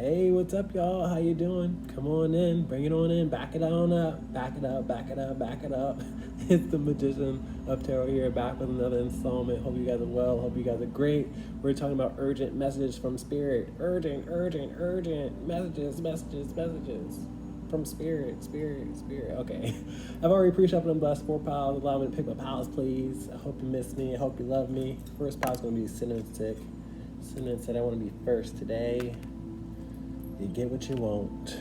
Hey, what's up, y'all? How you doing? Come on in, bring it on in, back it on up, back it up, back it up, back it up. It's the Magician of Tarot here, back with another installment. Hope you guys are well. Hope you guys are great. We're talking about urgent messages from Spirit. Urgent messages from Spirit. Okay. I've already pre-shuffled and blessed 4 piles. Allow me to pick my piles, please. I hope you miss me. I hope you love me. First pile's going to be Cinnamon Stick. Cinnamon said, I want to be first today. You get what you want.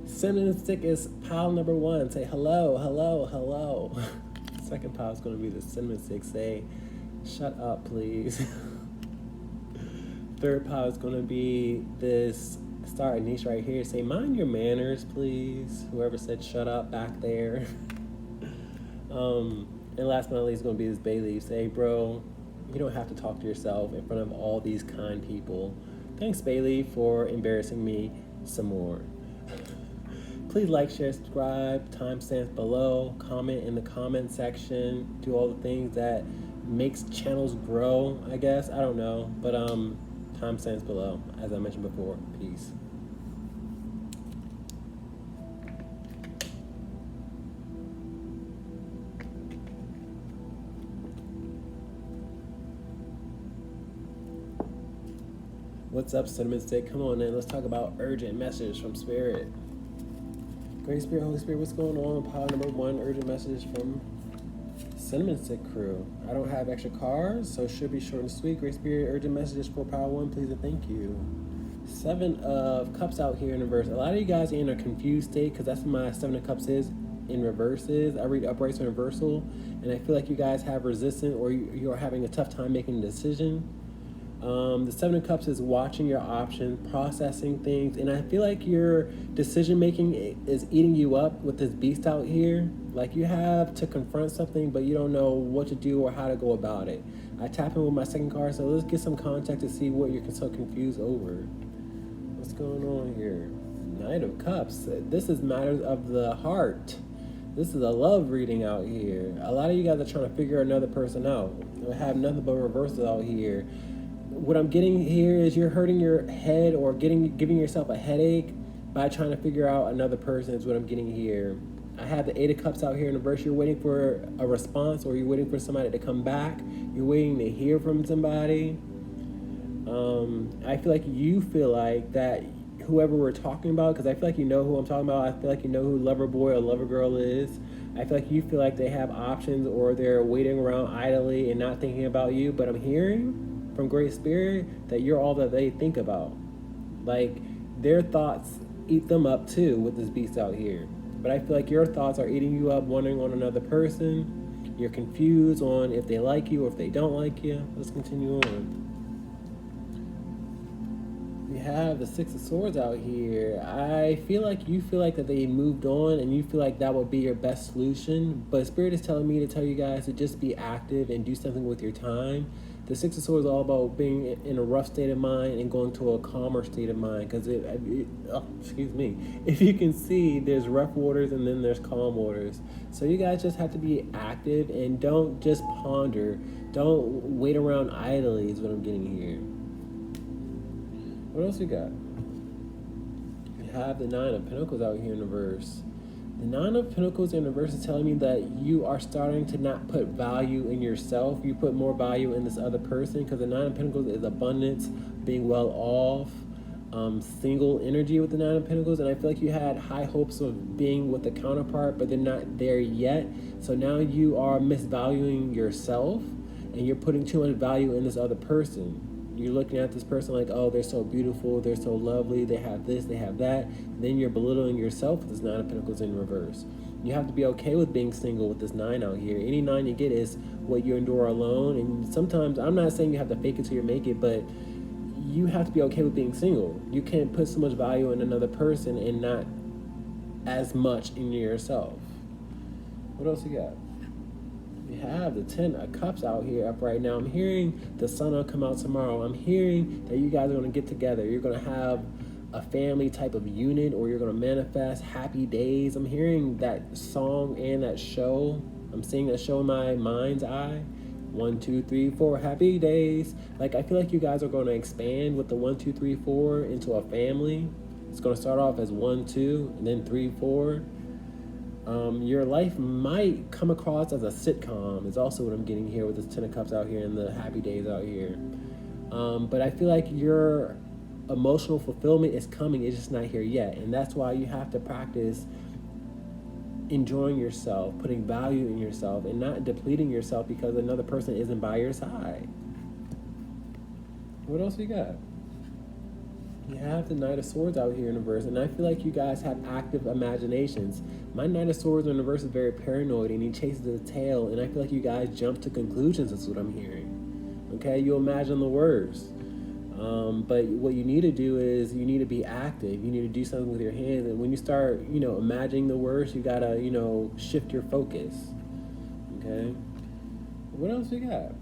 Cinnamon Stick is pile number 1. Say hello, hello, hello. Second pile is going to be the Cinnamon Stick. Say, shut up, please. Third pile is going to be this star ANISE right here. Say, mind your manners, please. Whoever said shut up back there. And last but not least is going to be this bay leaf. Say, bro, you don't have to talk to yourself in front of all these kind people. Thanks, Bailey, for embarrassing me some more. Please like, share, subscribe, timestamps below, comment in the comment section, do all the things that makes channels grow, I guess. I don't know, but timestamps below, as I mentioned before. Peace. What's up, Cinnamon Stick? Come on in. Let's talk about urgent message from Spirit. Great Spirit, Holy Spirit, what's going on? Pile number 1, urgent message from Cinnamon Stick crew. I don't have extra cards, so it should be short and sweet. Great Spirit, urgent messages for pile 1, please and thank you. 7 of Cups out here in reverse. A lot of you guys are in a confused state because that's what my 7 of Cups is in reverses. I read uprights in reversal, and I feel like you guys have resistance or you're having a tough time making a decision. The 7 of Cups is watching your options, processing things, and I feel like your decision making is eating you up with this beast out here. Like you have to confront something, but you don't know what to do or how to go about it. I tap in with my second card, so let's get some context to see what you're so confused over. What's going on here? Knight of Cups. This is matters of the heart. This is a love reading out here. A lot of you guys are trying to figure another person out. I have nothing but reversals out here. What I'm getting here is you're hurting your head or giving yourself a headache by trying to figure out another person is what I'm getting here. I have the 8 of Cups out here in reverse. You're waiting for a response or you're waiting for somebody to come back. You're waiting to hear from somebody. I feel like you feel like that whoever we're talking about, because I feel like you know who I'm talking about. I feel like you know who lover boy or lover girl is. I feel like you feel like they have options or they're waiting around idly and not thinking about you. But I'm hearing from Great Spirit that you're all that they think about. Like their thoughts eat them up too with this beast out here. But I feel like your thoughts are eating you up, wondering on another person. You're confused on if they like you or if they don't like you. Let's continue on. We have the 6 of Swords out here. I feel like you feel like that they moved on and you feel like that would be your best solution. But Spirit is telling me to tell you guys to just be active and do something with your time. The 6 of Swords is all about being in a rough state of mind and going to a calmer state of mind. Because if you can see, there's rough waters and then there's calm waters. So you guys just have to be active and don't just ponder. Don't wait around idly is what I'm getting here. What else we got? We have the 9 of Pentacles out here in reverse. The 9 of Pentacles in reverse is telling me that you are starting to not put value in yourself. You put more value in this other person because the 9 of Pentacles is abundance, being well off, single energy with the 9 of Pentacles. And I feel like you had high hopes of being with the counterpart, but they're not there yet. So now you are misvaluing yourself and you're putting too much value in this other person. You're looking at this person like, oh, they're so beautiful, they're so lovely, they have this, they have that. And then you're belittling yourself with this 9 of Pentacles in reverse. You have to be okay with being single with this 9 out here. Any 9 you get is what you endure alone. And sometimes, I'm not saying you have to fake it till you make it, but you have to be okay with being single. You can't put so much value in another person and not as much in yourself. What else you got? We have the 10 of Cups out here up right now. I'm hearing the sun will come out tomorrow. I'm hearing that you guys are going to get together. You're going to have a family type of unit, or you're going to manifest happy days. I'm hearing that song and that show. I'm seeing that show in my mind's eye. 1, 2, 3, 4, happy days. Like, I feel like you guys are going to expand with the 1, 2, 3, 4 into a family. It's going to start off as 1, 2, and then 3, 4. Your life might come across as a sitcom is also what I'm getting here with this 10 of Cups out here and the happy days out here. But I feel like your emotional fulfillment is coming. It's just not here yet. And that's why you have to practice enjoying yourself, putting value in yourself, and not depleting yourself because another person isn't by your side. What else you got? You have the Knight of Swords out here in the verse, and I feel like you guys have active imaginations. My Knight of Swords in the verse is very paranoid, and he chases the tail, and I feel like you guys jump to conclusions. That's what I'm hearing. Okay, you imagine the worst. But what you need to do is you need to be active. You need to do something with your hands, and when you start, imagining the worst, you gotta, shift your focus. Okay. What else you got?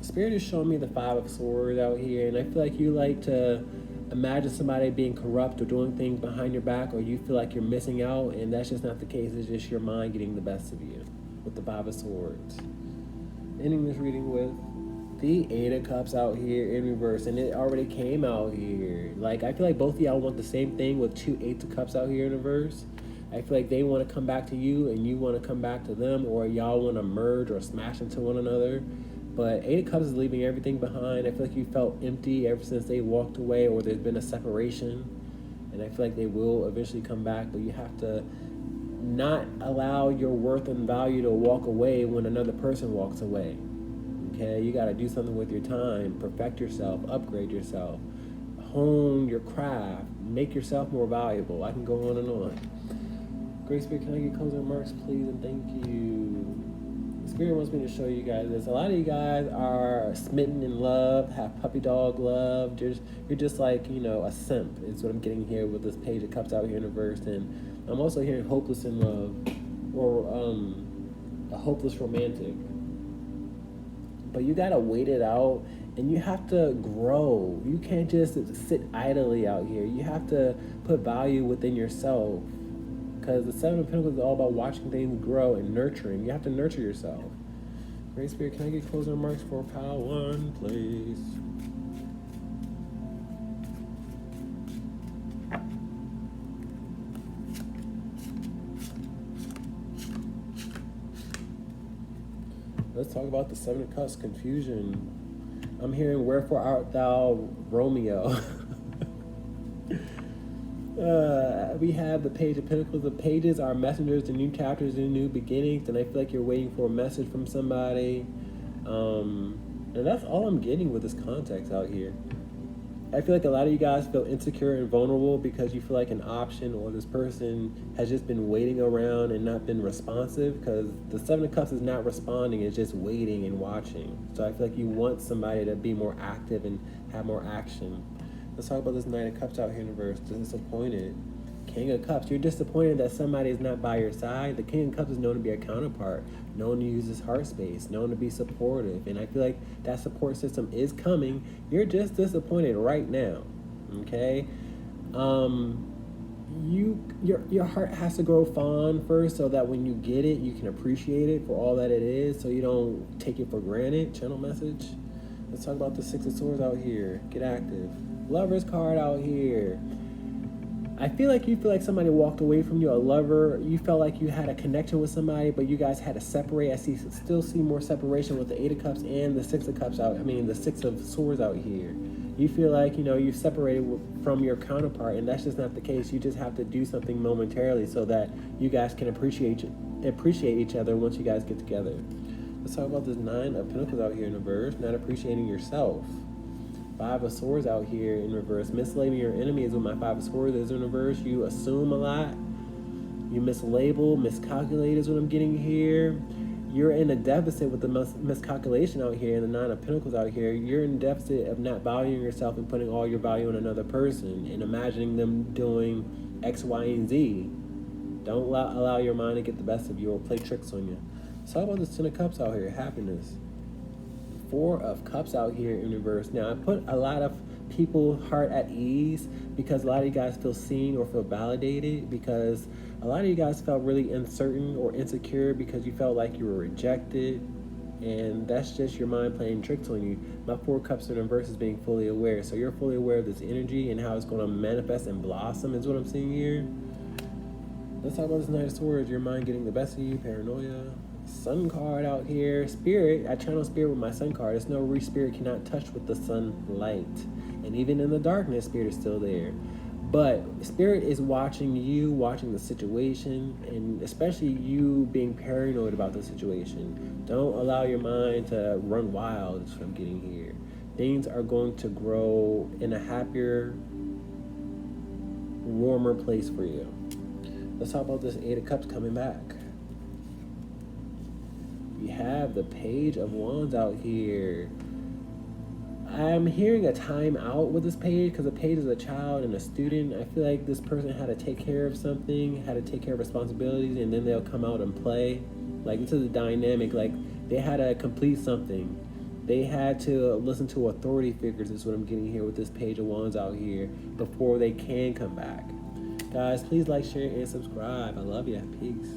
Spirit is showing me the 5 of Swords out here, and I feel like you like to imagine somebody being corrupt or doing things behind your back, or you feel like you're missing out, and that's just not the case. It's just your mind getting the best of you with the 5 of Swords. Ending this reading with the 8 of Cups out here in reverse, and it already came out here. Like, I feel like both of y'all want the same thing with 2 8s of Cups out here in reverse. I feel like they want to come back to you, and you want to come back to them, or y'all want to merge or smash into one another. But 8 of Cups is leaving everything behind. I feel like you felt empty ever since they walked away, or there's been a separation. And I feel like they will eventually come back, but you have to not allow your worth and value to walk away when another person walks away. Okay, you got to do something with your time, perfect yourself, upgrade yourself, hone your craft, make yourself more valuable. I can go on and on. Great Spirit, can I get closing remarks, please, and thank you. Spirit wants me to show you guys this. A lot of you guys are smitten in love, have puppy dog love. You're just like, a simp is what I'm getting here with this Page of Cups out here in the verse. And I'm also hearing hopeless in love, or a hopeless romantic. But you gotta wait it out, and you have to grow. You can't just sit idly out here. You have to put value within yourself. Because the 7 of Pentacles is all about watching things grow and nurturing. You have to nurture yourself. Great Spirit, can I get closing remarks for pile 1, please? Let's talk about the 7 of Cups, confusion. I'm hearing, wherefore art thou, Romeo? We have the Page of Pentacles. The pages are messengers to new chapters and new beginnings, and I feel like you're waiting for a message from somebody. And that's all I'm getting with this context out here. I feel like a lot of you guys feel insecure and vulnerable because you feel like an option, or this person has just been waiting around and not been responsive, because the 7 of Cups is not responding, it's just waiting and watching. So I feel like you want somebody to be more active and have more action. Let's talk about this 9 of Cups out here in the verse. Disappointed. King of Cups. You're disappointed that somebody is not by your side. The King of Cups is known to be a counterpart, known to use his heart space, known to be supportive. And I feel like that support system is coming. You're just disappointed right now. Okay? Your heart has to grow fond first, so that when you get it, you can appreciate it for all that it is, so you don't take it for granted. Channel message. Let's talk about the 6 of Swords out here. Get active. Lover's card out here. I feel like somebody walked away from you, a lover. You felt like you had a connection with somebody, but you guys had to separate. I still see more separation with the 8 of Cups and the 6 of Cups the 6 of Swords out here. You feel like, you separated from your counterpart, and that's just not the case. You just have to do something momentarily so that you guys can appreciate each other once you guys get together. Let's talk about this 9 of Pentacles out here in reverse, not appreciating yourself. 5 of Swords out here in reverse. Mislabeling your enemy is what my 5 of Swords is in reverse. You assume a lot. You mislabel, miscalculate is what I'm getting here. You're in a deficit with the miscalculation out here, and the 9 of Pentacles out here. You're in a deficit of not valuing yourself and putting all your value in another person and imagining them doing X, Y, and Z. Don't allow your mind to get the best of you or play tricks on you. Let's talk about this 10 of Cups out here. Happiness. 4 of Cups out here in reverse. Now, I put a lot of people's heart at ease because a lot of you guys feel seen or feel validated, because a lot of you guys felt really uncertain or insecure because you felt like you were rejected. and that's just your mind playing tricks on you. My 4 cups in reverse is being fully aware. So you're fully aware of this energy and how it's going to manifest and blossom is what I'm seeing here. Let's talk about this Knight of Swords. Your mind getting the best of you, paranoia. Sun card out here. Spirit, I channel spirit with my sun card. There's no spirit cannot touch with the sunlight. And even in the darkness, spirit is still there. But spirit is watching you, watching the situation, and especially you being paranoid about the situation. Don't allow your mind to run wild, is what I'm getting here. Things are going to grow in a happier, warmer place for you. Let's talk about this 8 of Cups coming back. We have the Page of Wands out here. I'm hearing a time out with this page because the page is a child and a student. I feel like this person had to take care of something, had to take care of responsibilities, and then they'll come out and play. Like, this is a dynamic. Like, they had to complete something. They had to listen to authority figures, is what I'm getting here with this Page of Wands out here, before they can come back. Guys, please like, share, and subscribe. I love you. Peace.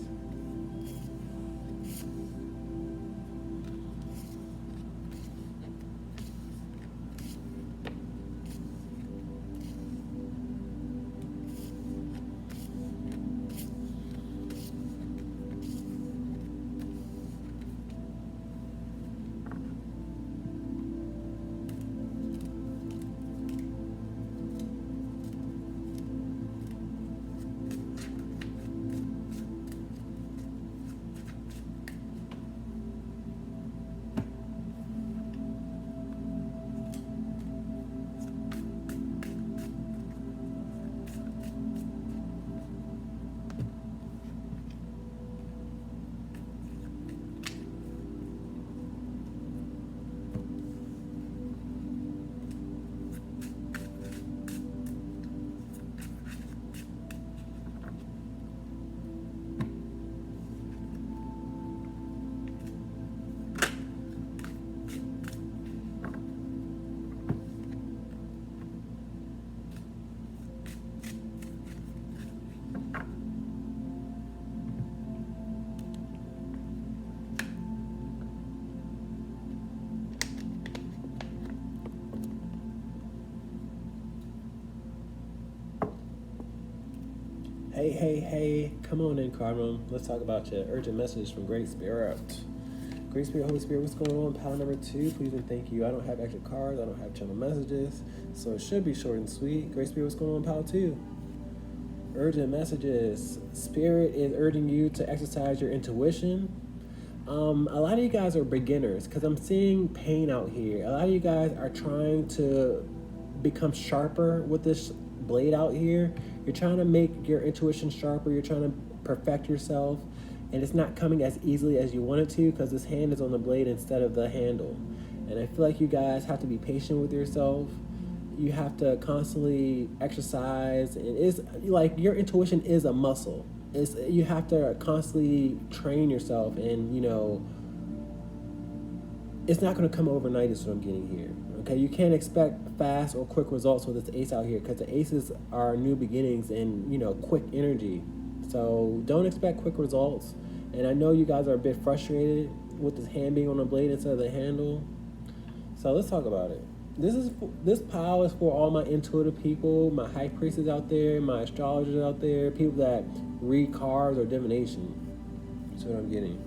Hey, come on in, CARDAMOM. Let's talk about your urgent message from Great Spirit. Great Spirit, Holy Spirit, what's going on? Pile number 2, please and thank you. I don't have extra cards, I don't have channel messages, so it should be short and sweet. Great Spirit, what's going on? Pile 2. Urgent messages. Spirit is urging you to exercise your intuition. A lot of you guys are beginners because I'm seeing pain out here. A lot of you guys are trying to become sharper with this blade out here. You're trying to make your intuition sharper. You're trying to perfect yourself, and it's not coming as easily as you want it to because this hand is on the blade instead of the handle. And I feel like you guys have to be patient with yourself. You have to constantly exercise, and it's like your intuition is a muscle. You have to constantly train yourself, and it's not going to come overnight is what I'm getting here. Okay, you can't expect fast or quick results with this ace out here because the aces are new beginnings and quick energy. So don't expect quick results. And I know you guys are a bit frustrated with this hand being on the blade instead of the handle. So let's talk about it. This pile is for all my intuitive people, my high priestess out there, my astrologers out there, people that read cards or divination. That's what I'm getting.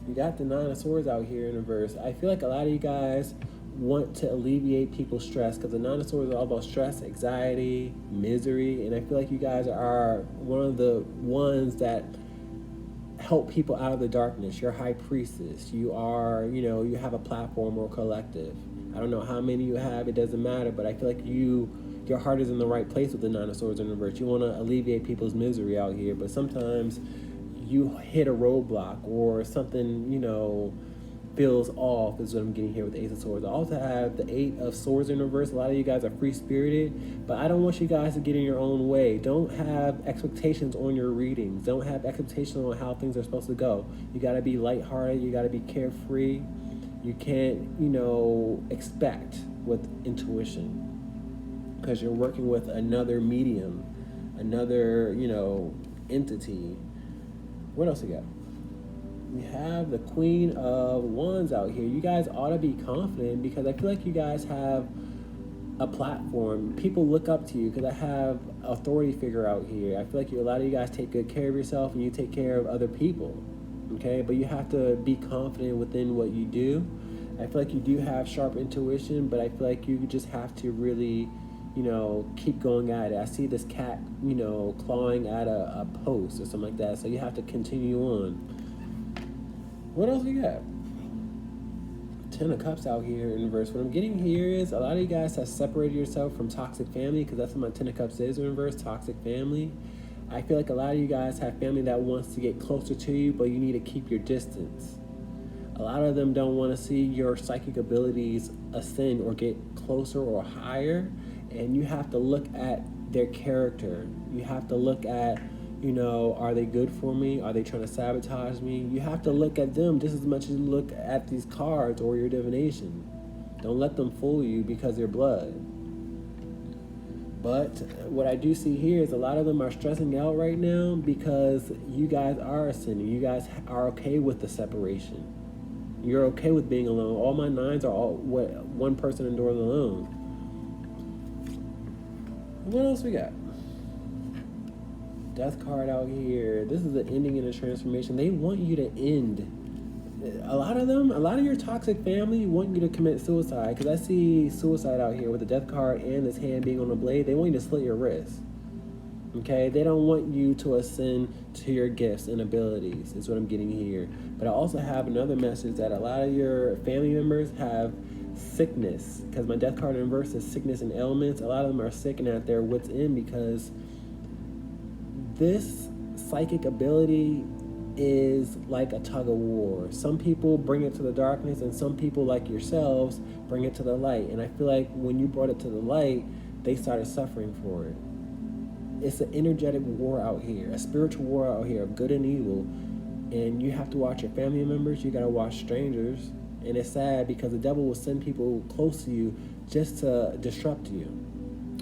You got the 9 of Swords out here in reverse. I feel like a lot of you guys want to alleviate people's stress because the 9 of Swords are all about stress, anxiety, misery, and I feel like you guys are one of the ones that help people out of the darkness. You're high priestess. You are, you have a platform or collective. I don't know how many you have, it doesn't matter, but I feel like your heart is in the right place with the 9 of Swords in reverse. You want to alleviate people's misery out here, but sometimes you hit a roadblock or something, feels off is what I'm getting here with the Ace of Swords. I also have the 8 of Swords in reverse. A lot of you guys are free-spirited, but I don't want you guys to get in your own way. Don't have expectations on your readings. Don't have expectations on how things are supposed to go. You got to be lighthearted. You got to be carefree. You can't, expect with intuition because you're working with another medium, another, entity. What else we got? We have the Queen of Wands out here. You guys ought to be confident because I feel like you guys have a platform. People look up to you because I have authority figure out here. I feel like a lot of you guys take good care of yourself and you take care of other people. Okay, but you have to be confident within what you do. I feel like you do have sharp intuition, but I feel like you just have to really, keep going at it. I see this cat, clawing at a post or something like that. So you have to continue on. What else we got? 10 of Cups out here in reverse. What I'm getting here is a lot of you guys have separated yourself from toxic family because that's what my 10 of Cups is in reverse, toxic family. I feel like a lot of you guys have family that wants to get closer to you, but you need to keep your distance. A lot of them don't want to see your psychic abilities ascend or get closer or higher, and you have to look at their character. You have to look at, are they good for me? Are they trying to sabotage me? You have to look at them just as much as you look at these cards or your divination. Don't let them fool you because they're blood. But what I do see here is a lot of them are stressing out right now because you guys are ascending. You guys are okay with the separation. You're okay with being alone. All my nines are all what one person endures alone. What else we got? Death card out here. This is the ending and a transformation. They want you to end. A lot of your toxic family want you to commit suicide because I see suicide out here with the death card and this hand being on the blade. They want you to slit your wrist. Okay, they don't want you to ascend to your gifts and abilities, is what I'm getting here. But I also have another message that a lot of your family members have sickness, because my death card in reverse is sickness and ailments. A lot of them are sick and at their wits' end because this psychic ability is like a tug of war. Some people bring it to the darkness and some people like yourselves bring it to the light. And I feel like when you brought it to the light, they started suffering for it. It's an energetic war out here, a spiritual war out here of good and evil. And you have to watch your family members, you gotta watch strangers. And it's sad because the devil will send people close to you just to disrupt you.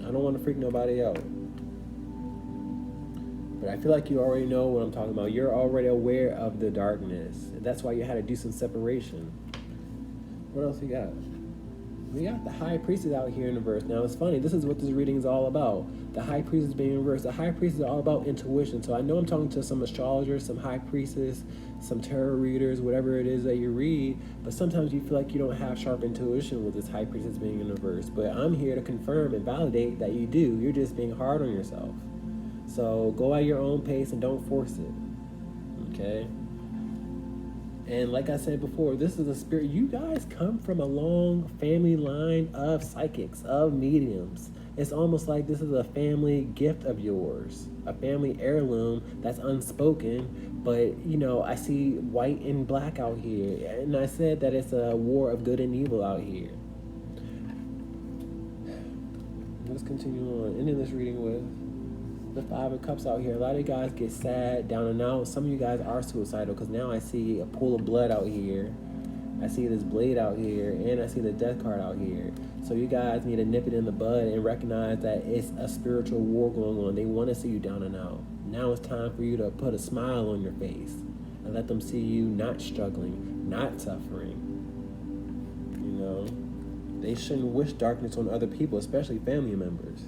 I don't want to freak nobody out. But I feel like you already know what I'm talking about. You're already aware of the darkness. That's why you had to do some separation. What else we got? We got the High Priestess out here in the verse. Now it's funny, this is what this reading is all about. The High Priestess being in reverse. The High Priestess is all about intuition. So I know I'm talking to some astrologers, some High Priestess, some tarot readers, whatever it is that you read. But sometimes you feel like you don't have sharp intuition with this High Priestess being in reverse. But I'm here to confirm and validate that you do. You're just being hard on yourself. So go at your own pace and don't force it. Okay? And like I said before, this is a spirit. You guys come from a long family line of psychics, of mediums. It's almost like this is a family gift of yours, a family heirloom that's unspoken. But, I see white and black out here. And I said that it's a war of good and evil out here. Let's continue on. Ending this reading with the Five of Cups out here. A lot of you guys get sad, down and out. Some of you guys are suicidal because now I see a pool of blood out here. I see this blade out here, and I see the death card out here. So you guys need to nip it in the bud and recognize that it's a spiritual war going on. They want to see you down and out. Now it's time for you to put a smile on your face and let them see you not struggling, not suffering. They shouldn't wish darkness on other people, especially family members.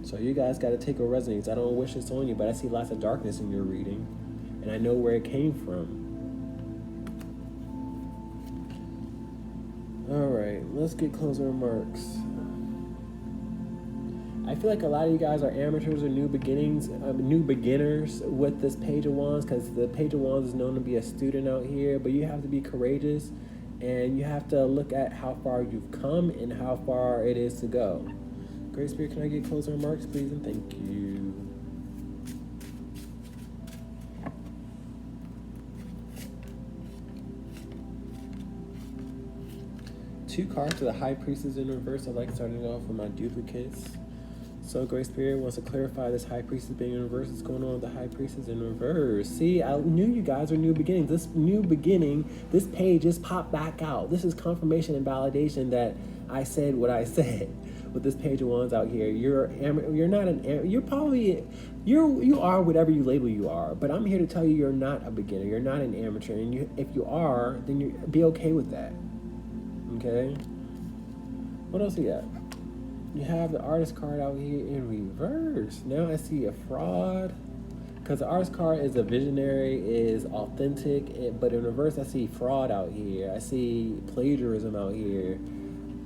So you guys got to take a resonance. I don't wish this on you, but I see lots of darkness in your reading, and I know where it came from. All right, let's get closing remarks. I feel like a lot of you guys are amateurs or new beginners with this Page of Wands, because the Page of Wands is known to be a student out here, but you have to be courageous, and you have to look at how far you've come and how far it is to go. Great Spirit, can I get closing remarks, please? And thank you. Two cards to the High Priestess in reverse. I like starting off with my duplicates. So Great Spirit wants to clarify this High Priestess being in reverse. What's going on with the High Priestess in reverse? See, I knew you guys are new beginnings. This new beginning, this page just popped back out. This is confirmation and validation that I said what I said. with this Page of Wands out here. You're not an, you're probably, you are whatever you label you are, but I'm here to tell you you're not a beginner, you're not an amateur, and if you are, then you be okay with that. Okay? What else you got? You have the Artist card out here in reverse. Now I see a fraud. Because the Artist card is a visionary, is authentic, but in reverse I see fraud out here. I see plagiarism out here.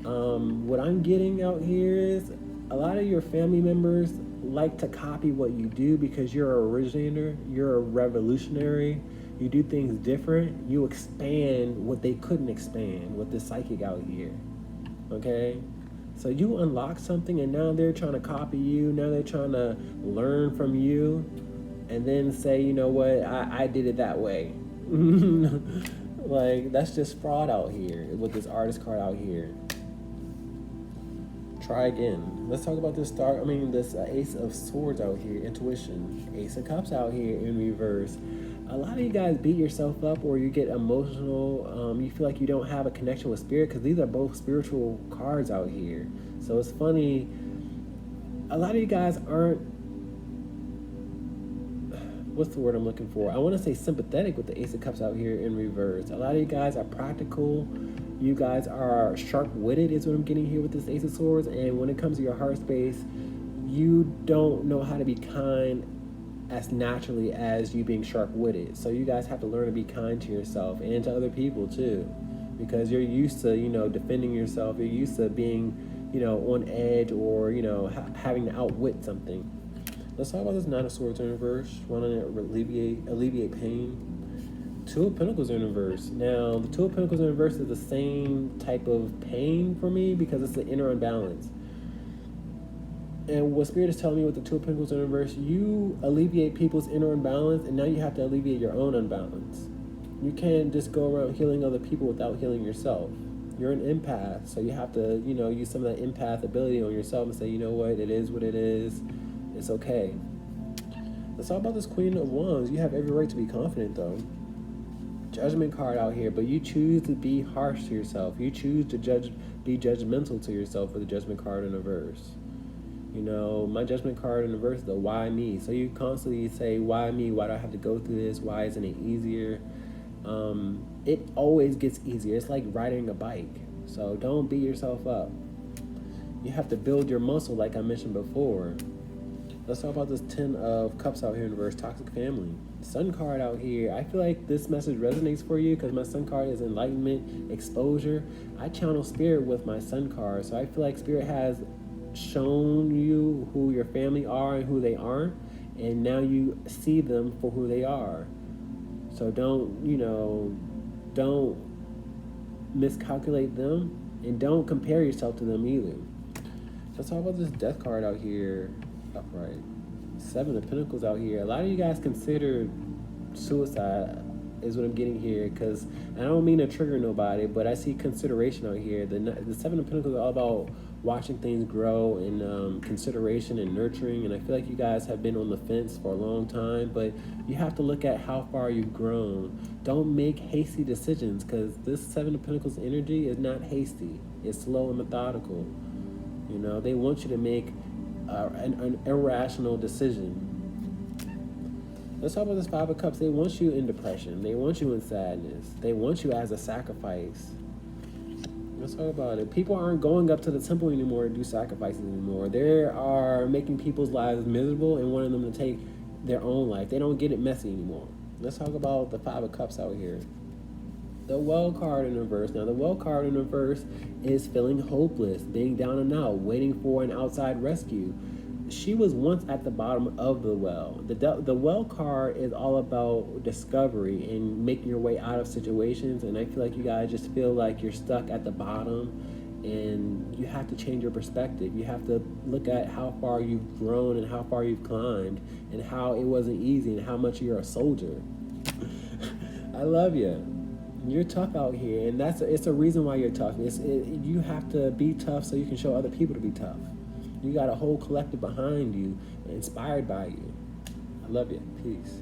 What I'm getting out here is a lot of your family members like to copy what you do because you're an originator, you're a revolutionary, you do things different, you expand what they couldn't expand with the psychic out here. Okay? So you unlock something and now they're trying to copy you, now they're trying to learn from you, and then say, you know what, I did it that way. Like, that's just fraud out here with this Artist card out here. Try again. Let's talk about this this Ace of Swords out here, intuition. Ace of Cups out here in reverse. A lot of you guys beat yourself up or you get emotional. You feel like you don't have a connection with spirit because these are both spiritual cards out here. So it's funny. A lot of you guys aren't, what's the word I'm looking for? I want to say sympathetic with the Ace of Cups out here in reverse. A lot of you guys are practical. You guys are sharp-witted is what I'm getting here with this Ace of Swords. And when it comes to your heart space, you don't know how to be kind as naturally as you being sharp-witted. So you guys have to learn to be kind to yourself and to other people too, because you're used to, defending yourself. You're used to being, on edge or, having to outwit something. Let's talk about this Nine of Swords in reverse. Wanting to alleviate pain. Two of Pentacles in reverse. Now, the Two of Pentacles in reverse is the same type of pain for me because it's the inner unbalance. And what Spirit is telling me with the Two of Pentacles in reverse, you alleviate people's inner unbalance, and now you have to alleviate your own unbalance. You can't just go around healing other people without healing yourself. You're an empath, so you have to, use some of that empath ability on yourself and say, you know what, it is what it is. It's okay. Let's talk about this Queen of Wands. You have every right to be confident, though. Judgment card out here, but you choose to be harsh to yourself. You choose to be judgmental to yourself with the Judgment card in reverse. My Judgment card in reverse is the why me. So you constantly say, why me? Why do I have to go through this? Why isn't it easier? It always gets easier. It's like riding a bike. So don't beat yourself up. You have to build your muscle like I mentioned before. Let's talk about this 10 of Cups out here in reverse, toxic family. Sun card out here. I feel like this message resonates for you because my Sun card is enlightenment, exposure. I channel Spirit with my Sun card. So I feel like Spirit has shown you who your family are and who they aren't. And now you see them for who they are. So don't miscalculate them and don't compare yourself to them either. Let's talk about this Death card out here. Upright. Seven of Pentacles out here. A lot of you guys consider suicide is what I'm getting here, because I don't mean to trigger nobody, but I see consideration out here. The Seven of Pentacles are all about watching things grow and consideration and nurturing, and I feel like you guys have been on the fence for a long time, but you have to look at how far you've grown. Don't make hasty decisions, because this Seven of Pentacles energy is not hasty. It's slow and methodical. They want you to make an irrational decision. Let's talk about this Five of Cups. They want you in depression. They want you in sadness. They want you as a sacrifice. Let's talk about it. People aren't going up to the temple anymore to do sacrifices anymore. They are making people's lives miserable and wanting them to take their own life. They don't get it messy anymore. Let's talk about the Five of Cups out here. The Well card in reverse. Now, the Well card in reverse is feeling hopeless, being down and out, waiting for an outside rescue. She was once at the bottom of the well. The Well card is all about discovery and making your way out of situations, and I feel like you guys just feel like you're stuck at the bottom, and you have to change your perspective. You have to look at how far you've grown and how far you've climbed and how it wasn't easy and how much you're a soldier. I love you. You're tough out here, and it's a reason why you're tough. You have to be tough so you can show other people to be tough. You got a whole collective behind you, inspired by you. I love you. Peace.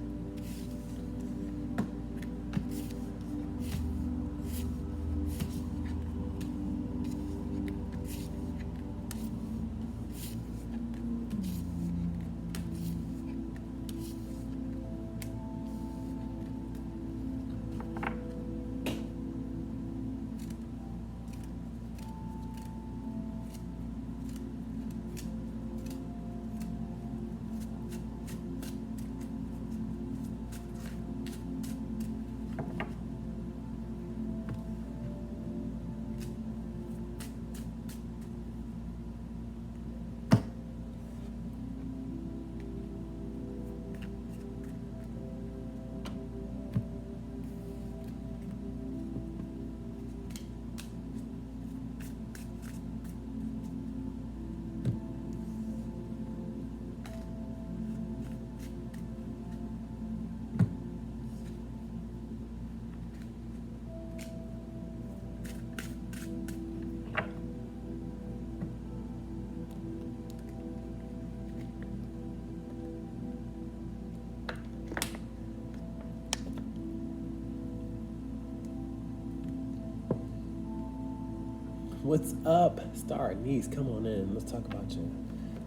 What's up, Star Niece? Come on in. Let's talk about you.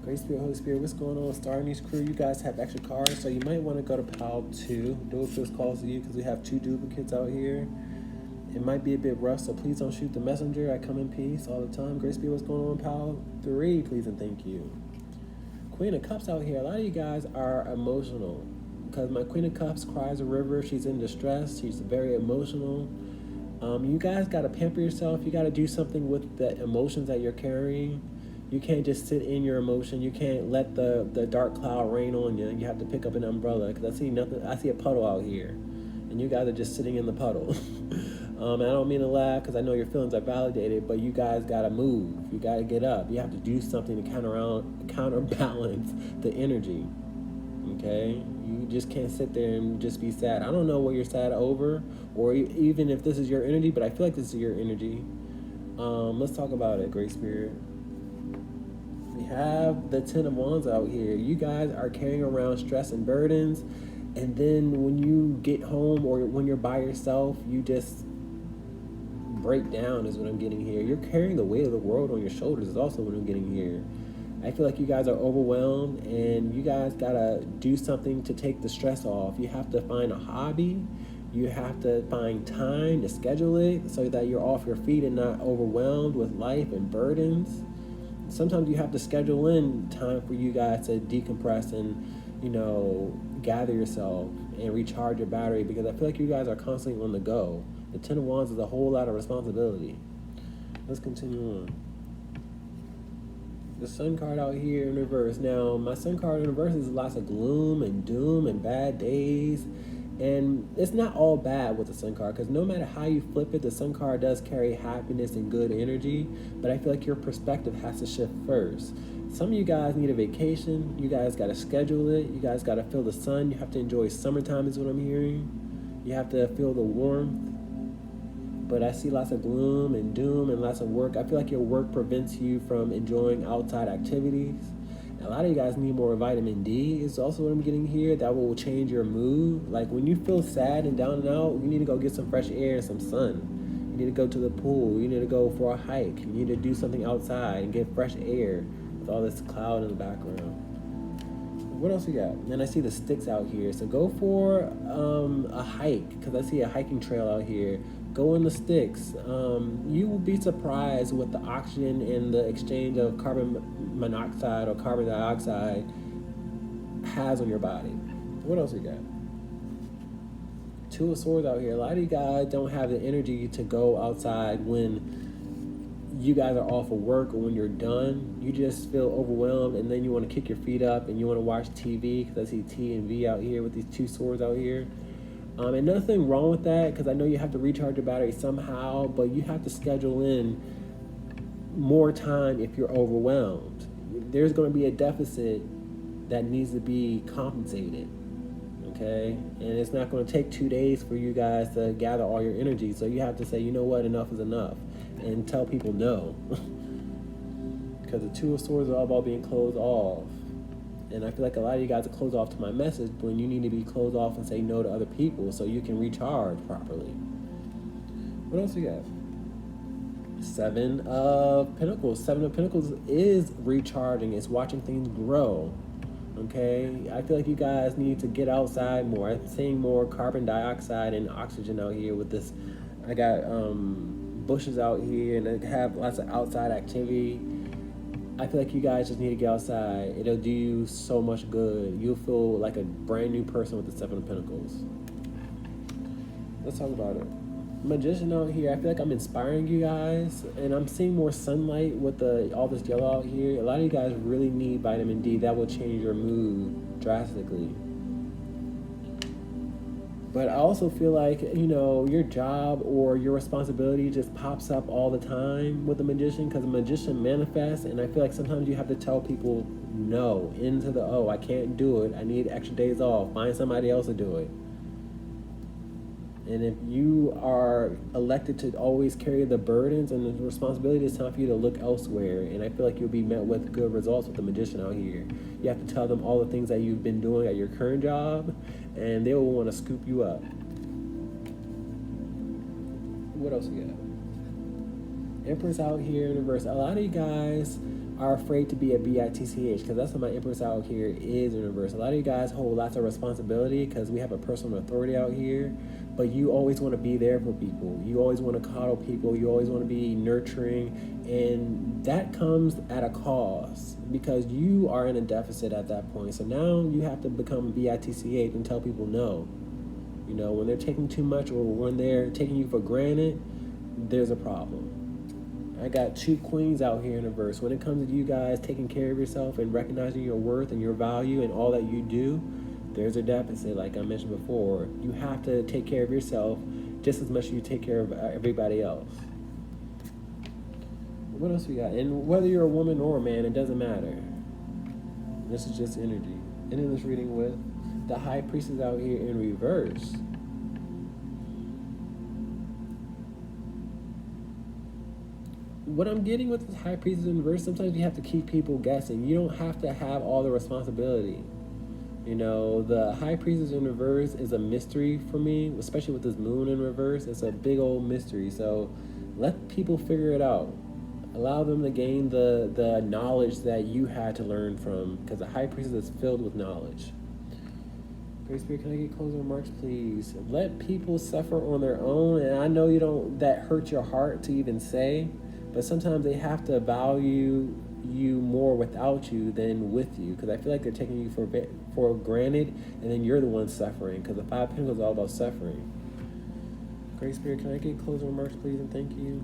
Great Spirit, Holy Spirit, what's going on, Star Niece crew? You guys have extra cards, so you might want to go to pile 2. Do it feels calls to you because we have 2 duplicates out here. It might be a bit rough, so please don't shoot the messenger. I come in peace all the time. Great Spirit, what's going on, pile 3? Please and thank you. Queen of Cups out here. A lot of you guys are emotional because my Queen of Cups cries a river. She's in distress. She's very emotional. You guys got to pamper yourself. You got to do something with the emotions that you're carrying. You can't just sit in your emotion. You can't let the dark cloud rain on you. You have to pick up an umbrella because I see nothing. I see a puddle out here, and you guys are just sitting in the puddle. And I don't mean to laugh because I know your feelings are validated, but you guys got to move. You got to get up. You have to do something to counterbalance the energy. Okay? You just can't sit there and just be sad. I don't know what you're sad over, or even if this is your energy, but I feel like this is your energy. Let's talk about it, Great Spirit. We have the 10 of Wands out here. You guys are carrying around stress and burdens, and then when you get home or when you're by yourself, you just break down is what I'm getting here. You're carrying the weight of the world on your shoulders is also what I'm getting here. I feel like you guys are overwhelmed and you guys gotta do something to take the stress off. You have to find a hobby. You have to find time to schedule it so that you're off your feet and not overwhelmed with life and burdens. Sometimes you have to schedule in time for you guys to decompress and, gather yourself and recharge your battery, because I feel like you guys are constantly on the go. The 10 of Wands is a whole lot of responsibility. Let's continue on. The Sun card out here in reverse. Now, my Sun card in reverse is lots of gloom and doom and bad days. And it's not all bad with the Sun card, because no matter how you flip it, the Sun card does carry happiness and good energy. But I feel like your perspective has to shift first. Some of you guys need a vacation. You guys got to schedule it. You guys got to feel the sun. You have to enjoy summertime is what I'm hearing. You have to feel the warmth. But I see lots of gloom and doom and lots of work. I feel like your work prevents you from enjoying outside activities. A lot of you guys need more vitamin D is also what I'm getting here. That will change your mood. Like when you feel sad and down and out, you need to go get some fresh air and some sun. You need to go to the pool. You need to go for a hike. You need to do something outside and get fresh air with all this cloud in the background. What else we got? And I see the sticks out here. So go for a hike, because I see a hiking trail out here. Go in the sticks. You will be surprised what the oxygen and the exchange of carbon monoxide or carbon dioxide has on your body. What else we got? 2 of Swords out here. A lot of you guys don't have the energy to go outside when you guys are off of work or when you're done. You just feel overwhelmed, and then you want to kick your feet up and you want to watch TV, because I see T and V out here with these 2 swords out here. And nothing wrong with that, because I know you have to recharge your battery somehow, but you have to schedule in more time if you're overwhelmed. There's going to be a deficit that needs to be compensated, okay? And it's not going to take 2 days for you guys to gather all your energy, so you have to say, you know what, enough is enough, and tell people no. Because the 2 of Swords are all about being closed off. And I feel like a lot of you guys are closed off to my message when you need to be closed off and say no to other people so you can recharge properly. What else we got? 7 of Pentacles. 7 of Pentacles is recharging. It's watching things grow. Okay? I feel like you guys need to get outside more. I'm seeing more carbon dioxide and oxygen out here with this. I got bushes out here, and I have lots of outside activity. I feel like you guys just need to get outside. It'll do you so much good. You'll feel like a brand new person with the 7 of Pentacles. Let's talk about it. Magician out here. I feel like I'm inspiring you guys, and I'm seeing more sunlight with all this yellow out here. A lot of you guys really need vitamin D. That will change your mood drastically. But I also feel like, your job or your responsibility just pops up all the time with the Magician, because the Magician manifests, and I feel like sometimes you have to tell people no, into the, I can't do it, I need extra days off, find somebody else to do it. And if you are elected to always carry the burdens and the responsibility, it's time for you to look elsewhere. And I feel like you'll be met with good results with the Magician out here. You have to tell them all the things that you've been doing at your current job, and they will want to scoop you up. What else we got? Empress out here in reverse. A lot of you guys are afraid to be a bitch because that's what my Empress out here is in reverse. A lot of you guys hold lots of responsibility because we have a personal authority out here, but you always want to be there for people. You always want to coddle people. You always want to be nurturing, and that comes at a cost because you are in a deficit at that point. So now you have to become bitch and tell people no. You know, when they're taking too much or when they're taking you for granted, there's a problem. I got 2 queens out here in reverse. When it comes to you guys taking care of yourself and recognizing your worth and your value and all that you do, there's a deficit, like I mentioned before. You have to take care of yourself just as much as you take care of everybody else. What else we got? And whether you're a woman or a man, it doesn't matter. This is just energy. Ending this reading with the High Priestess out here in reverse. What I'm getting with this High Priestess in reverse, sometimes you have to keep people guessing. You don't have to have all the responsibility. You know, the High Priestess in reverse is a mystery for me, especially with this moon in reverse. It's a big old mystery. So let people figure it out. Allow them to gain the knowledge that you had to learn from, because the High Priestess is filled with knowledge. Great Spirit, can I get closing remarks, please? Let people suffer on their own, and I know you don't, that hurts your heart to even say, but sometimes they have to value you more without you than with you, because I feel like they're taking you for granted, and then you're the one suffering, because the 5 of Pentacles is all about suffering. Great Spirit, can I get closing remarks, please, and thank you.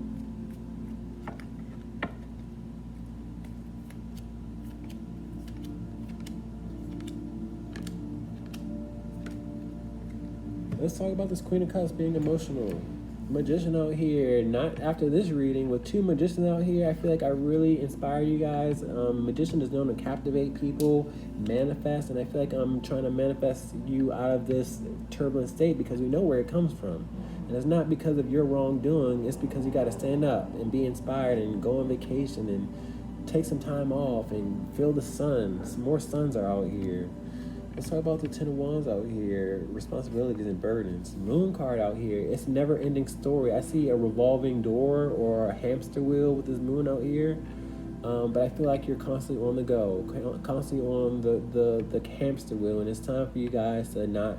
Let's talk about this Queen of Cups being emotional. Magician out here, not after this reading, with 2 magicians out here, I feel like I really inspire you guys. Magician is known to captivate people, manifest, and I feel like I'm trying to manifest you out of this turbulent state because we know where it comes from. And it's not because of your wrongdoing, it's because you got to stand up and be inspired and go on vacation and take some time off and feel the sun. Some more suns are out here. Let's talk about the 10 of Wands out here, responsibilities and burdens. Moon card out here, it's a never-ending story. I see a revolving door or a hamster wheel with this moon out here, but I feel like you're constantly on the go, constantly on the hamster wheel, and it's time for you guys to not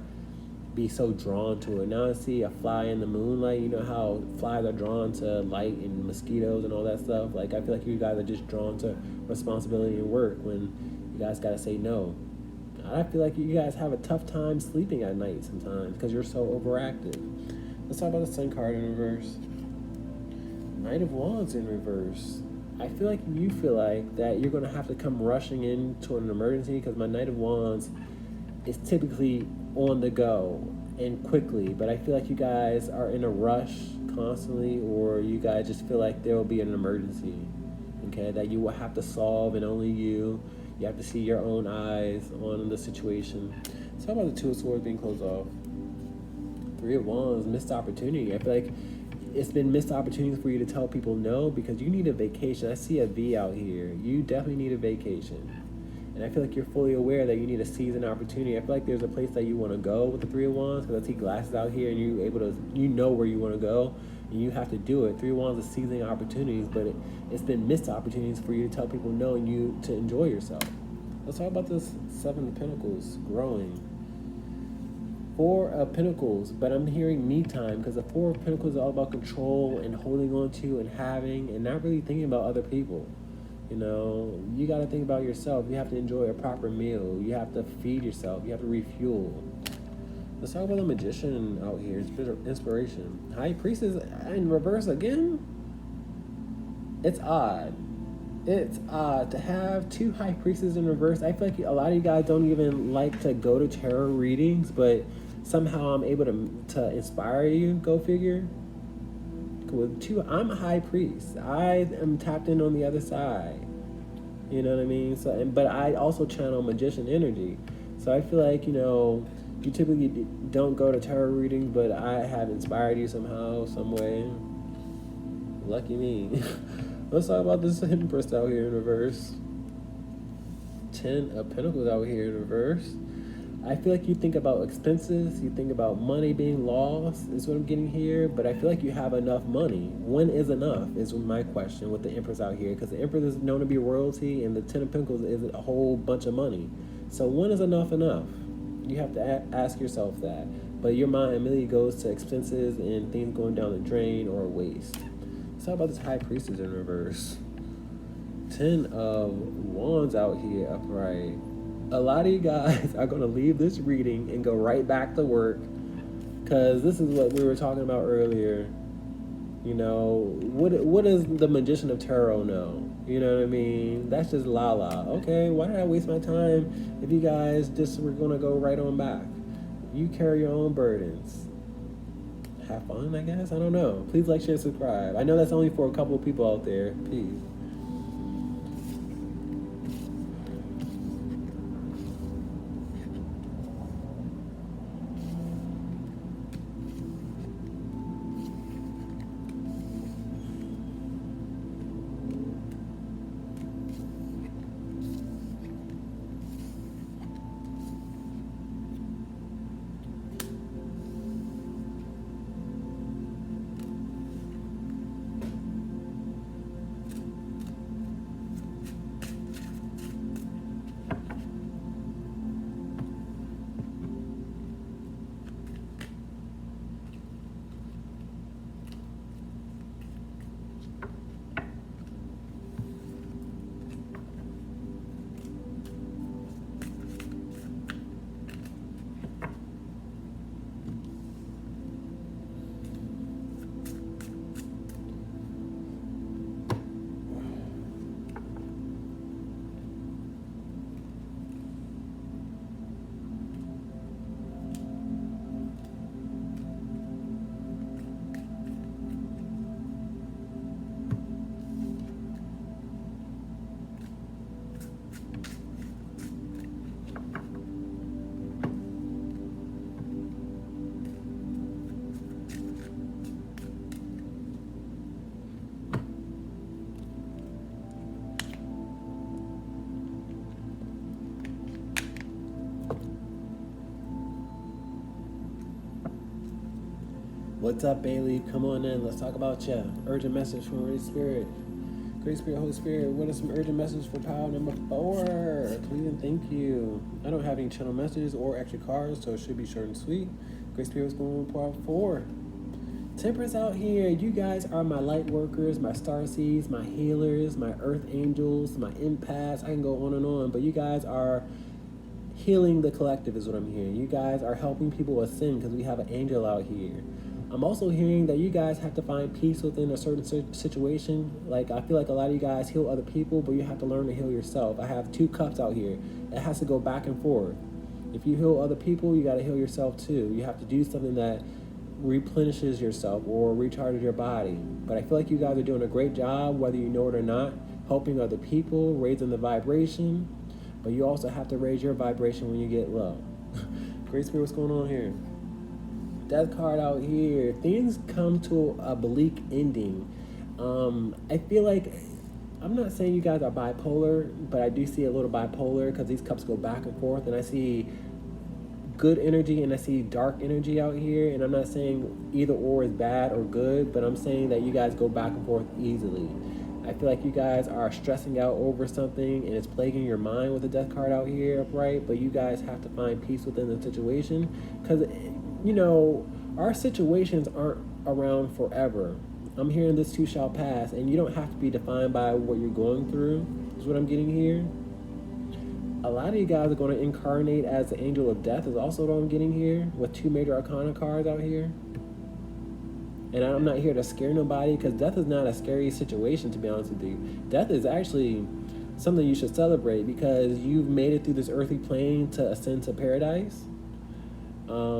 be so drawn to it. Now I see a fly in the moonlight. You know how flies are drawn to light and mosquitoes and all that stuff? Like, I feel like you guys are just drawn to responsibility and work when you guys got to say no. I feel like you guys have a tough time sleeping at night sometimes because you're so overactive. Let's talk about the Sun card in reverse. Knight of Wands in reverse. I feel like you feel like that you're going to have to come rushing into an emergency because my Knight of Wands is typically on the go and quickly, but I feel like you guys are in a rush constantly, or you guys just feel like there will be an emergency, okay, that you will have to solve, and only you have to see your own eyes on the situation. Let's talk about the 2 of Swords being closed off. 3 of Wands, missed opportunity. I feel like it's been missed opportunities for you to tell people no because you need a vacation. I see a V out here. You definitely need a vacation. And I feel like you're fully aware that you need to seize an opportunity. I feel like there's a place that you want to go with the 3 of Wands, because I see glasses out here and you know where you want to go. And you have to do it. 3 of Wands is seizing opportunities, but it's been missed opportunities for you to tell people no and you to enjoy yourself. Let's talk about this 7 of Pentacles, growing. 4 of Pentacles, but I'm hearing me time because the 4 of Pentacles is all about control and holding on to and having and not really thinking about other people. You know, you got to think about yourself. You have to enjoy a proper meal. You have to feed yourself. You have to refuel. Let's talk about the Magician out here. Inspiration. High Priestess in reverse again. It's odd. It's odd to have 2 High Priestesses in reverse. I feel like a lot of you guys don't even like to go to tarot readings, but somehow I'm able to inspire you. Go figure. With 2, I'm a High Priest. I am tapped in on the other side. You know what I mean? So, but I also channel Magician energy. So I feel like, you know, you typically don't go to tarot readings, but I have inspired you somehow, some way. Lucky me. Let's talk about this Empress out here in reverse. 10 of Pentacles out here in reverse. I feel like you think about expenses, you think about money being lost, is what I'm getting here, but I feel like you have enough money. When is enough is my question with the Empress out here, because the Empress is known to be royalty and the Ten of Pentacles is a whole bunch of money. So when is enough enough? You have to ask yourself that. But your mind immediately goes to expenses and things going down the drain or waste. Let's talk about this High Priestess in reverse. 10 of Wands out here upright. A lot of you guys are going to leave this reading and go right back to work, because this is what we were talking about earlier. You know, what does the Magician of Tarot know? You know what I mean? That's just la-la. Okay, why did I waste my time if you guys just were going to go right on back? You carry your own burdens. Have fun, I guess? I don't know. Please like, share, subscribe. I know that's only for a couple of people out there. Peace. What's up, Bailey? Come on in. Let's talk about you. Urgent message from Holy Spirit. Great Spirit, Holy Spirit, what are some urgent messages for pile number 4? Please and thank you. I don't have any channel messages or extra cards, so it should be short and sweet. Great Spirit, what's going on for pile 4? Temperance out here. You guys are my light workers, my star seeds, my healers, my earth angels, my empaths. I can go on and on, but you guys are healing the collective is what I'm hearing. You guys are helping people ascend because we have an angel out here. I'm also hearing that you guys have to find peace within a certain situation. Like, I feel like a lot of you guys heal other people, but you have to learn to heal yourself. I have 2 cups out here. It has to go back and forth. If you heal other people, you got to heal yourself too. You have to do something that replenishes yourself or recharges your body. But I feel like you guys are doing a great job, whether you know it or not, helping other people, raising the vibration. But you also have to raise your vibration when you get low. Great Spirit, what's going on here? Death card out here. Things come to a bleak ending. I feel like, I'm not saying you guys are bipolar, but I do see a little bipolar because these cups go back and forth, and I see good energy and I see dark energy out here. And I'm not saying either or is bad or good, but I'm saying that you guys go back and forth easily. I feel like you guys are stressing out over something and it's plaguing your mind with the death card out here upright, but you guys have to find peace within the situation because, you know, our situations aren't around forever. I'm hearing this too shall pass, and you don't have to be defined by what you're going through, is what I'm getting here. A lot of you guys are going to incarnate as the angel of death is also what I'm getting here, with 2 major arcana cards out here. And I'm not here to scare nobody, because death is not a scary situation, to be honest with you. Death is actually something you should celebrate, because you've made it through this earthly plane to ascend to paradise.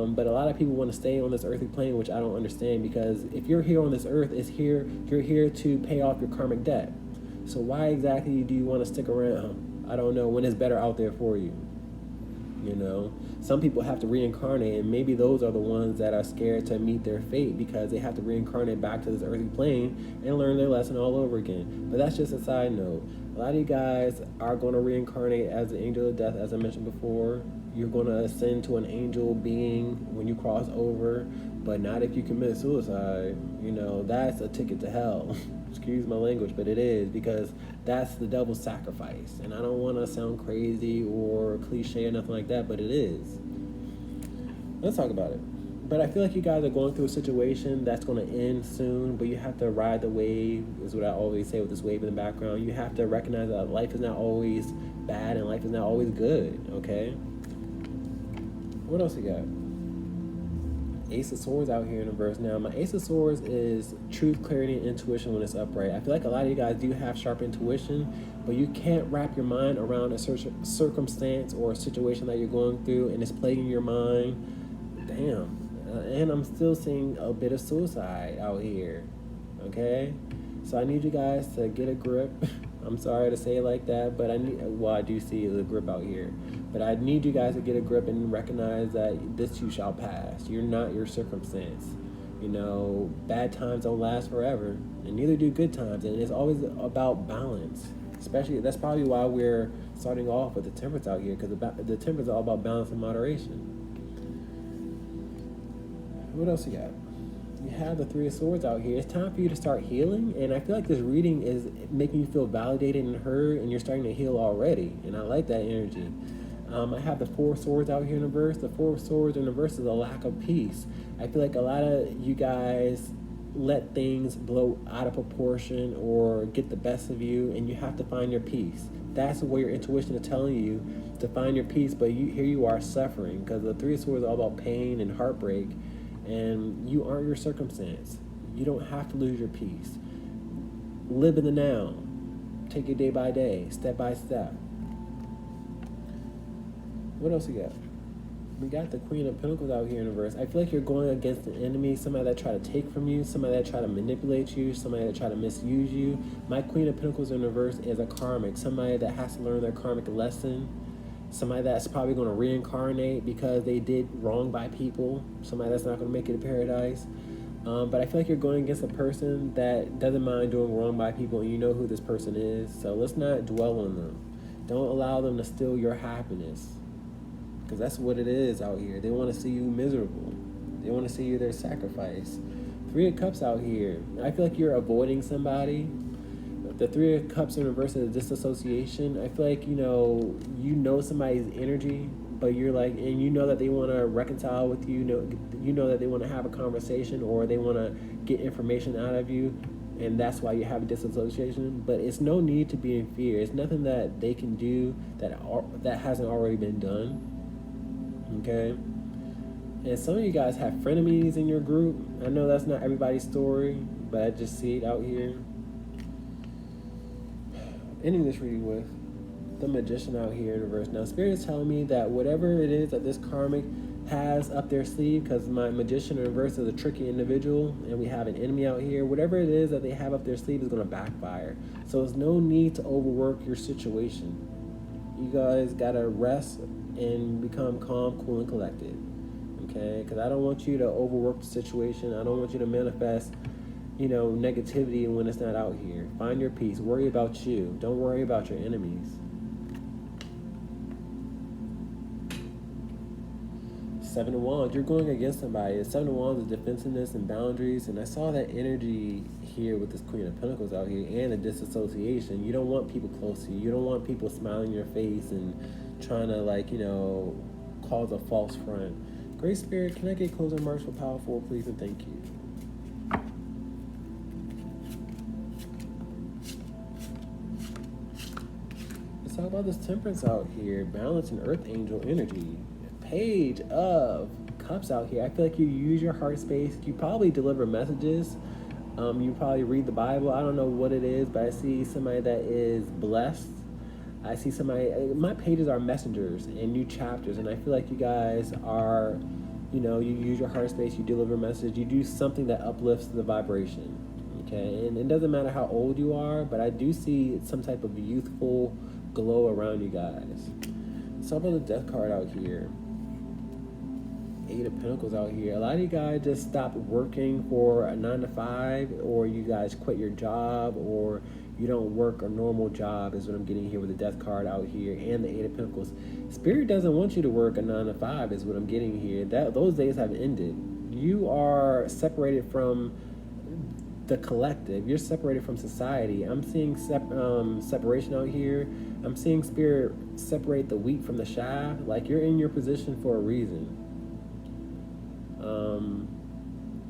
But a lot of people want to stay on this earthly plane, which I don't understand, because if you're here on this earth, you're here to pay off your karmic debt. So why exactly do you want to stick around? I don't know, when it's better out there for you. You know, some people have to reincarnate, and maybe those are the ones that are scared to meet their fate because they have to reincarnate back to this earthly plane and learn their lesson all over again. But that's just a side note. A lot of you guys are going to reincarnate as the angel of death, as I mentioned before. You're going to ascend to an angel being when you cross over, but not if you commit suicide. You know, that's a ticket to hell. Excuse my language, but it is, because that's the devil's sacrifice. And I don't want to sound crazy or cliche or nothing like that, but it is. Let's talk about it. But I feel like you guys are going through a situation that's going to end soon, but you have to ride the wave, is what I always say with this wave in the background. You have to recognize that life is not always bad and life is not always good, okay? What else you got? Ace of Swords out here in the verse. Now, my Ace of Swords is truth, clarity, and intuition when it's upright. I feel like a lot of you guys do have sharp intuition, but you can't wrap your mind around a circumstance or a situation that you're going through, and it's plaguing your mind. Damn. And I'm still seeing a bit of suicide out here, okay? So I need you guys to get a grip. I'm sorry to say it like that, but I do see the grip out here. But I need you guys to get a grip and recognize that this too shall pass. You're not your circumstance. You know, bad times don't last forever, and neither do good times. And it's always about balance. Especially, that's probably why we're starting off with the temperance out here, because the temperance is all about balance and moderation. What else you got? You have the Three of Swords out here. It's time for you to start healing, and I feel like this reading is making you feel validated and heard, and you're starting to heal already, and I like that energy. I have the Four of Swords out here in the verse. The Four of Swords in the verse is a lack of peace. I feel like a lot of you guys let things blow out of proportion or get the best of you, and you have to find your peace. That's where your intuition is telling you to find your peace, but here you are suffering, because the Three of Swords is all about pain and heartbreak. And you aren't your circumstance. You don't have to lose your peace. Live in the now. Take it day by day, step by step. What else we got? We got the Queen of Pentacles out here in the verse. I feel like you're going against an enemy, somebody that try to take from you, somebody that try to manipulate you, somebody that try to misuse you. My Queen of Pentacles in the verse is a karmic, somebody that has to learn their karmic lesson. Somebody that's probably going to reincarnate because they did wrong by people. Somebody that's not going to make it to paradise. But I feel like you're going against a person that doesn't mind doing wrong by people, and you know who this person is. So let's not dwell on them. Don't allow them to steal your happiness, because that's what it is out here. They want to see you miserable. They want to see you their sacrifice. Three of Cups out here. I feel like you're avoiding somebody. The Three of Cups in reverse is disassociation. I feel like, you know somebody's energy, but you're like, and you know that they want to reconcile with you. You know that they want to have a conversation, or they want to get information out of you, and that's why you have a disassociation. But it's no need to be in fear. It's nothing that they can do that hasn't already been done. Okay. And some of you guys have frenemies in your group. I know that's not everybody's story, but I just see it out here. Ending this reading with the Magician out here in reverse. Now, Spirit is telling me that whatever it is that this karmic has up their sleeve, because my Magician in reverse is a tricky individual, and we have an enemy out here, whatever it is that they have up their sleeve is going to backfire. So there's no need to overwork your situation. You guys got to rest and become calm, cool, and collected. Okay? Because I don't want you to overwork the situation. I don't want you to manifest negativity when it's not out here. Find your peace. Worry about you. Don't worry about your enemies. Seven of Wands. You're going against somebody. The Seven of Wands is defensiveness and boundaries. And I saw that energy here with this Queen of Pentacles out here, and the disassociation. You don't want people close to you. You don't want people smiling in your face and trying to, cause a false front. Great Spirit, can I get closing remarks for Power 4, please, and thank you. Talk about this Temperance out here, balance and Earth Angel energy. Page of Cups out here. I feel like you use your heart space. You probably deliver messages. You probably read the Bible. I don't know what it is, but I see somebody that is blessed. I see somebody. My pages are messengers and new chapters, and I feel like you guys are, you use your heart space. You deliver a message. You do something that uplifts the vibration. Okay, and it doesn't matter how old you are, but I do see some type of youthful glow around you guys. So about the Death card out here. Eight of Pentacles out here. A lot of you guys just stopped working for a 9 to 5, or you guys quit your job, or You don't work a normal job is what I'm getting here with the Death card out here and the Eight of Pentacles. Spirit doesn't want you to work a 9 to 5 is what I'm getting here. Those days have ended. You are separated from the collective. You're separated from society. I'm seeing separation out here. I'm seeing Spirit separate the wheat from the chaff. Like, you're in your position for a reason.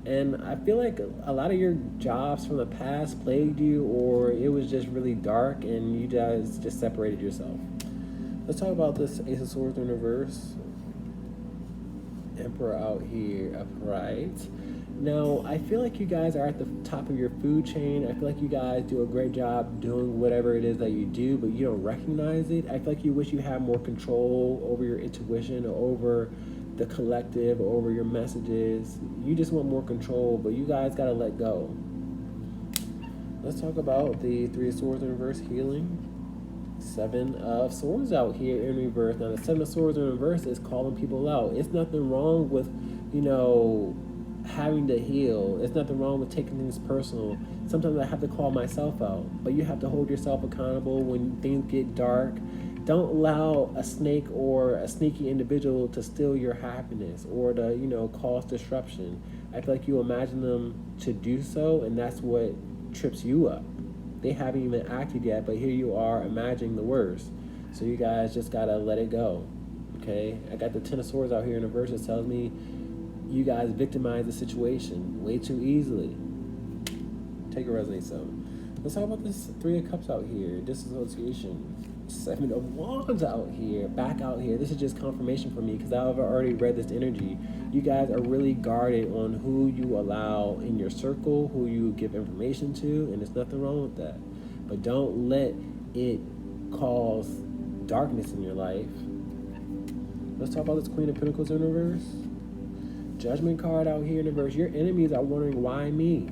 And I feel like a lot of your jobs from the past plagued you, or it was just really dark and you guys just separated yourself. Let's talk about this Ace of Swords in reverse. Emperor out here upright. Now, I feel like you guys are at the top of your food chain. I feel like you guys do a great job doing whatever it is that you do, but you don't recognize it. I feel like you wish you had more control over your intuition or over the collective, or over your messages. You just want more control, but you guys gotta let go. Let's talk about the Three of Swords in reverse, healing. Seven of Swords out here in reverse. Now, the Seven of Swords in reverse is calling people out. It's nothing wrong with, having to heal. It's nothing wrong with taking things personal. Sometimes I have to call myself out, but you have to hold yourself accountable when things get dark. Don't allow a snake or a sneaky individual to steal your happiness or to, cause disruption. I feel like you imagine them to do so, and that's what trips you up. They haven't even acted yet, but here you are imagining the worst. So you guys just gotta let it go, okay? I got the Ten of Swords out here in the verse that tells me you guys victimize the situation way too easily. Take a resonate zone. Let's talk about this Three of Cups out here, disassociation. Seven of Wands out here, back out here. This is just confirmation for me because I've already read this energy. You guys are really guarded on who you allow in your circle, who you give information to, and there's nothing wrong with that. But don't let it cause darkness in your life. Let's talk about this Queen of Pentacles in reverse. Judgment card out here in reverse. Your enemies are wondering, why me?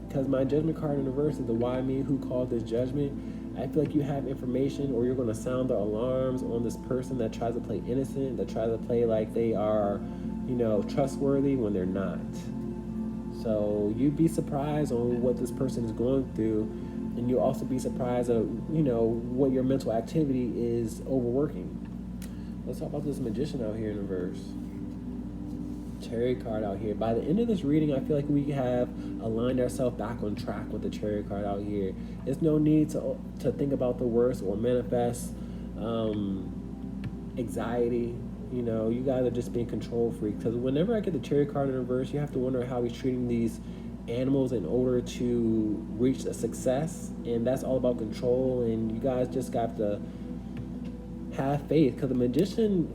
Because my Judgment card in reverse is the why me, who caused this judgment. I feel like you have information, or you're going to sound the alarms on this person that tries to play innocent, that tries to play like they are, trustworthy when they're not. So you'd be surprised on what this person is going through, and you'll also be surprised at, what your mental activity is overworking. Let's talk about this Magician out here in reverse. Chariot card out here. By the end of this reading, I feel like we have aligned ourselves back on track with the Chariot card out here. There's no need to think about the worst or manifest anxiety. You guys are just being control freaks. Because whenever I get the Chariot card in reverse, you have to wonder how he's treating these animals in order to reach a success. And that's all about control. And you guys just got to have faith. Because the Magician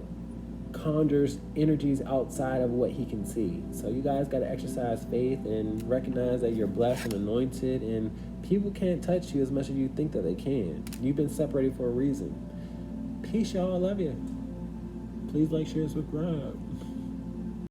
conjures energies outside of what he can see. So you guys got to exercise faith and recognize that you're blessed and anointed, and people can't touch you as much as you think that they can. You've been separated for a reason. Peace, y'all. I love you. Please like, share, subscribe.